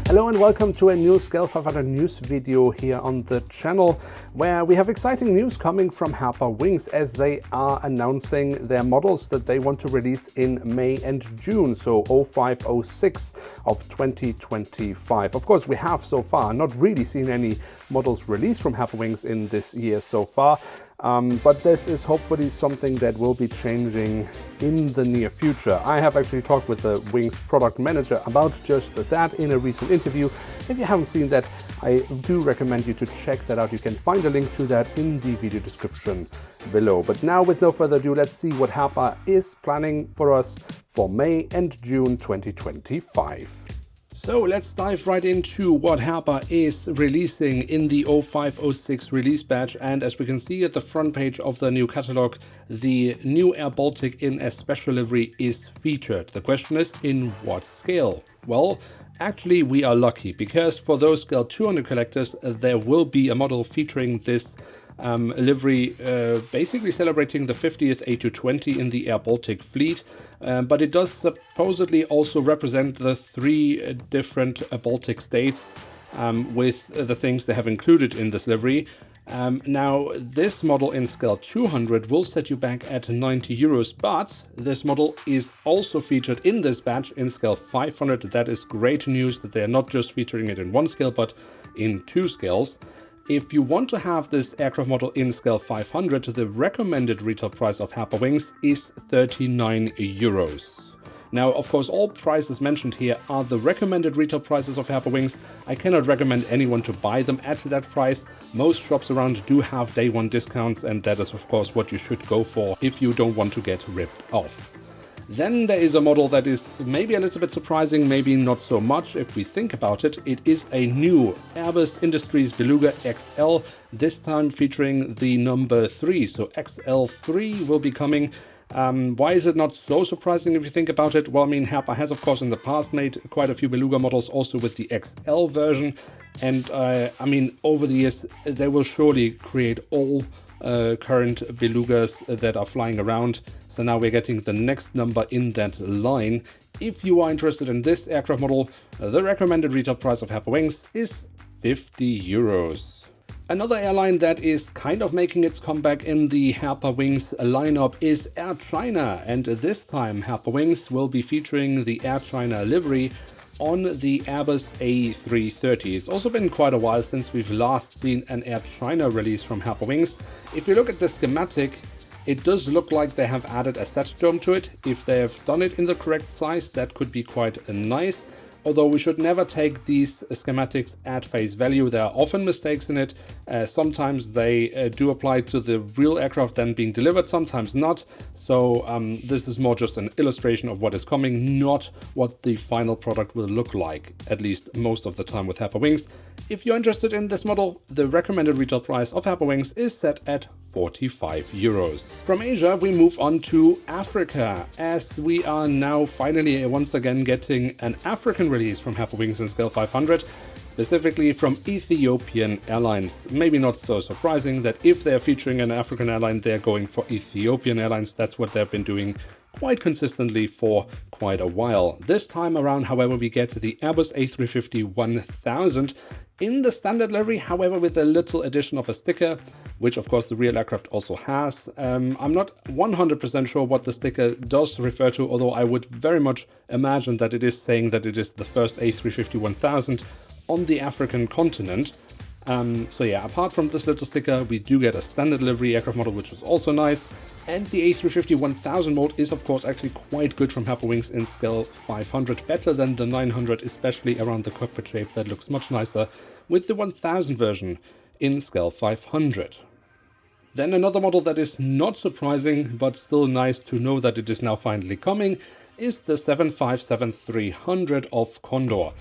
Hello and welcome to a new Scale 500 news video here on the channel, where we have exciting news coming from Herpa Wings as they are announcing their models that they want to release in May and June, so 0506 of 2025. Of course, we have so far not really seen any models released from Herpa Wings in this year so far. But this is hopefully something that will be changing in the near future. I have actually talked with the Wings product manager about just that in a recent interview. If you haven't seen that, I do recommend you to check that out. You can find a link to that in the video description below. But now, with no further ado, let's see what Herpa is planning for us for May and June 2025. So let's dive right into what Herpa is releasing in the 0506 release batch. And as we can see at the front page of the new catalog, the new Air Baltic in a special livery is featured. The question is, in what scale? Well, actually we are lucky, because for those Scale 200 collectors, there will be a model featuring this livery, basically celebrating the 50th A220 in the Air Baltic fleet, but it does supposedly also represent the three different Baltic states with the things they have included in this livery. Now, this model in Scale 200 will set you back at €90, but this model is also featured in this batch in Scale 500. That is great news that they are not just featuring it in one scale, but in two scales. If you want to have this aircraft model in Scale 500, the recommended retail price of Herpa Wings is €39. Now, of course, all prices mentioned here are the recommended retail prices of Herpa Wings. I cannot recommend anyone to buy them at that price. Most shops around do have day one discounts, and that is, of course, what you should go for if you don't want to get ripped off. Then there is a model that is maybe a little bit surprising, maybe not so much if we think about it. It is a new Airbus Industries Beluga XL, this time featuring the number 3. So XL3 will be coming. Why is it not so surprising if you think about it? Well, I mean, Herpa has, of course, in the past made quite a few Beluga models also with the XL version. And I mean, over the years, they will surely create all current Belugas that are flying around. So now we're getting the next number in that line. If you are interested in this aircraft model, the recommended retail price of Herpa Wings is €50. Another airline that is kind of making its comeback in the Herpa Wings lineup is Air China. And this time Herpa Wings will be featuring the Air China livery on the Airbus A330. It's also been quite a while since we've last seen an Air China release from Herpa Wings. If you look at the schematic, it does look like they have added a set dome to it. If they have done it in the correct size, that could be quite nice. Although we should never take these schematics at face value. There are often mistakes in it. Sometimes they do apply to the real aircraft then being delivered, sometimes not. So this is more just an illustration of what is coming, not what the final product will look like, at least most of the time with Herpa Wings. If you're interested in this model, the recommended retail price of Herpa Wings is set at €45. From Asia, we move on to Africa, as we are now finally once again getting an African release from Herpa Wings in Scale 500, specifically from Ethiopian Airlines. Maybe not so surprising that if they're featuring an African airline, they're going for Ethiopian Airlines. That's what they've been doing quite consistently for quite a while. This time around, however, we get the Airbus A350-1000 in the standard livery, however, with a little addition of a sticker, which of course the real aircraft also has. I'm not 100% sure what the sticker does refer to, although I would very much imagine that it is saying that it is the first A350-1000 on the African continent. So yeah, apart from this little sticker, we do get a standard livery aircraft model, which is also nice. And the A350-1000 mode is of course actually quite good from Herpa Wings in Scale 500, better than the 900, especially around the cockpit shape. That looks much nicer with the 1000 version in Scale 500. Then another model that is not surprising, but still nice to know that it is now finally coming, is the 757-300 of Condor.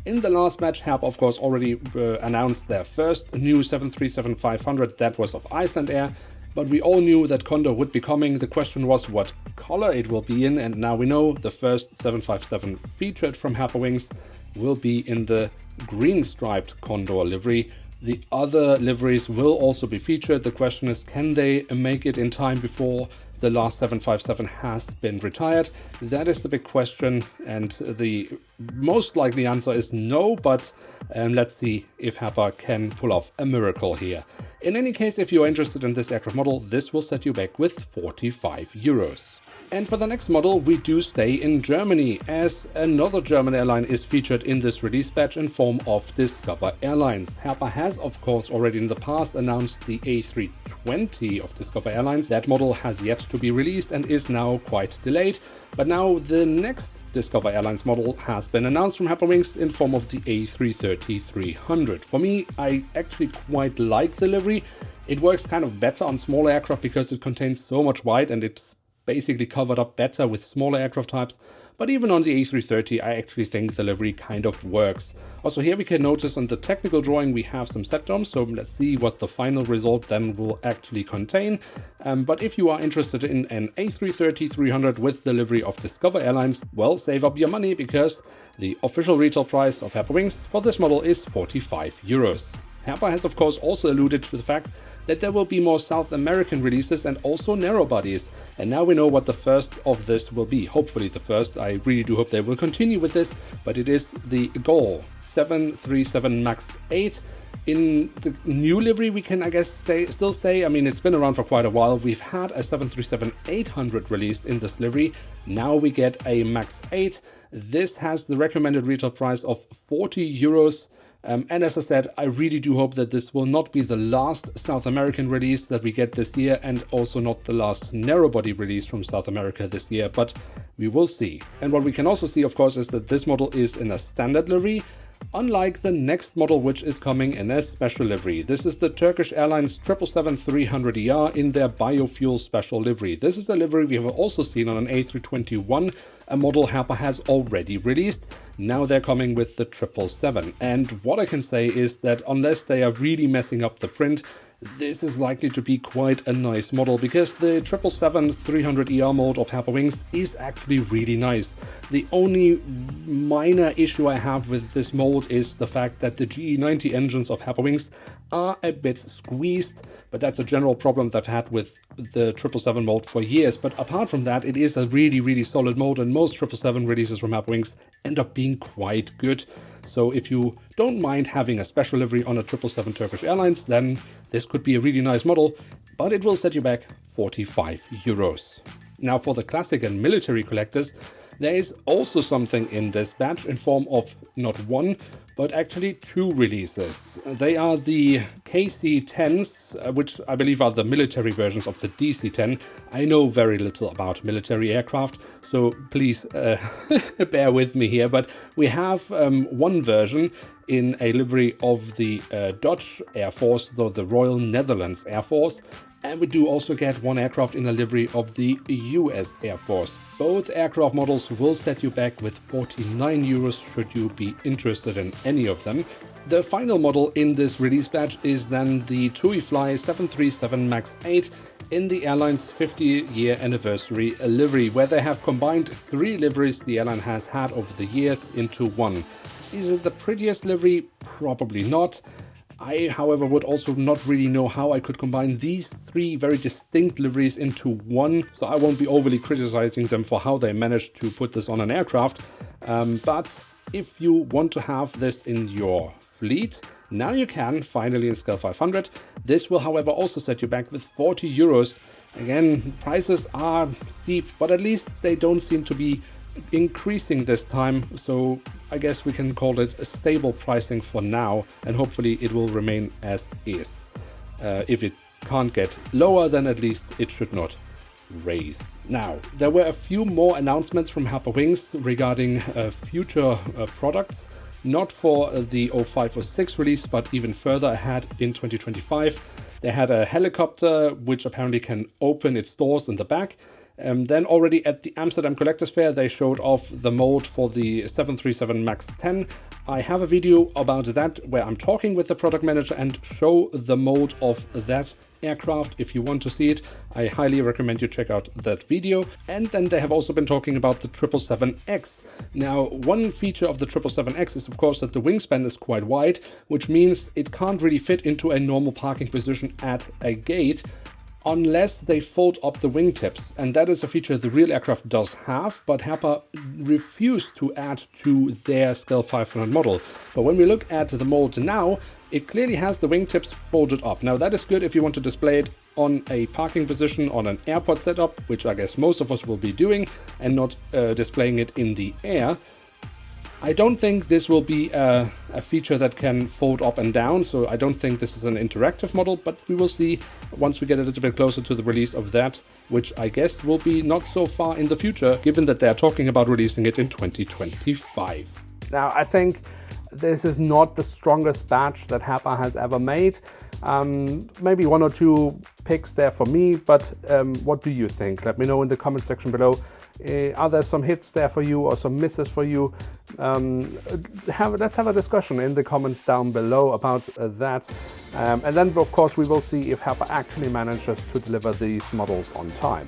In the last batch, Herpa of course already announced their first new 737-500, that was of Iceland Air, but we all knew that Condor would be coming. The question was what color it will be in, and now we know the first 757 featured from Herpa Wings will be in the green striped Condor livery. The other liveries will also be featured. The question is, can they make it in time before the last 757 has been retired? That is the big question, and the most likely answer is no, but let's see if Herpa can pull off a miracle here. In any case, if you are interested in this aircraft model, this will set you back with 45 euros. And for the next model, we do stay in Germany, as another German airline is featured in this release batch in form of Discover Airlines. Herpa has, of course, already in the past announced the A320 of Discover Airlines. That model has yet to be released and is now quite delayed. But now the next Discover Airlines model has been announced from Herpa Wings in form of the A330-300. For me, I actually quite like the livery. It works kind of better on smaller aircraft because it contains so much white and it's basically covered up better with smaller aircraft types, but even on the A330 I actually think the livery kind of works. Also here we can notice on the technical drawing we have some set domes, so let's see what the final result then will actually contain. But if you are interested in an A330-300 with the livery of Discover Airlines, well, save up your money because the official retail price of Herpa Wings for this model is 45 euros. Herpa has of course also alluded to the fact that there will be more South American releases and also narrow bodies. And now we know what the first of this will be. Hopefully the first. I really do hope they will continue with this, but it is the goal. 737 MAX 8. In the new livery we can, I guess, still say, I mean, it's been around for quite a while. We've had a 737-800 released in this livery. Now we get a MAX 8. This has the recommended retail price of 40 euros. And as I said, I really do hope that this will not be the last South American release that we get this year, and also not the last narrow-body release from South America this year, but we will see. And what we can also see, of course, is that this model is in a standard livery, unlike the next model, which is coming in a special livery. This is the Turkish Airlines 777-300ER in their biofuel special livery. This is a livery we have also seen on an A321, a model Herpa has already released. Now they're coming with the 777. And what I can say is that unless they are really messing up the print, this is likely to be quite a nice model, because the 777-300ER mold of Herpa Wings is actually really nice. The only minor issue I have with this mold is the fact that the GE90 engines of Herpa Wings are a bit squeezed, but that's a general problem that I've had with the 777 mold for years. But apart from that, it is a really, really solid mold, and most 777 releases from Herpa Wings end up being quite good. So if you don't mind having a special livery on a 777 Turkish Airlines, then this could be a really nice model, but it will set you back 45 euros. Now for the classic and military collectors, there is also something in this batch in form of not one, but actually two releases. They are the KC-10s, which I believe are the military versions of the DC-10. I know very little about military aircraft, so please bear with me here. But we have one version in a livery of the Dutch Air Force, though the Royal Netherlands Air Force. And we do also get one aircraft in a livery of the US Air Force. Both aircraft models will set you back with 49 euros should you be interested in any of them. The final model in this release batch is then the TUIfly 737 MAX 8 in the airline's 50-year anniversary livery, where they have combined three liveries the airline has had over the years into one. Is it the prettiest livery? Probably not. I, however, would also not really know how I could combine these three very distinct liveries into one, so I won't be overly criticizing them for how they managed to put this on an aircraft. But if you want to have this in your fleet, now you can, finally in Scale 500. This will, however, also set you back with 40 euros. Again, prices are steep, but at least they don't seem to be increasing this time, so I guess we can call it a stable pricing for now, and hopefully it will remain as is. If it can't get lower, then at least it should not raise. Now, there were a few more announcements from Herpa Wings regarding future products, not for the 0506 release, but even further ahead in 2025. They had a helicopter which apparently can open its doors in the back. Then already at the Amsterdam Collectors Fair, they showed off the mold for the 737 MAX 10. I have a video about that where I'm talking with the product manager and show the mold of that aircraft. If you want to see it, I highly recommend you check out that video. And then they have also been talking about the 777X. Now, one feature of the 777X is of course that the wingspan is quite wide, which means it can't really fit into a normal parking position at a gate unless they fold up the wingtips. And that is a feature the real aircraft does have, but Herpa refused to add to their Scale 500 model. But when we look at the mold now, it clearly has the wingtips folded up. Now that is good if you want to display it on a parking position on an airport setup, which I guess most of us will be doing, and not displaying it in the air. I don't think this will be a feature that can fold up and down, so I don't think this is an interactive model, but we will see once we get a little bit closer to the release of that, which I guess will be not so far in the future, given that they're talking about releasing it in 2025. Now, I think this is not the strongest batch that Herpa has ever made. Maybe one or two picks there for me, but what do you think? Let me know in the comment section below. Are there some hits there for you or some misses for you? Let's have a discussion in the comments down below about that. And then, of course, we will see if Herpa actually manages to deliver these models on time.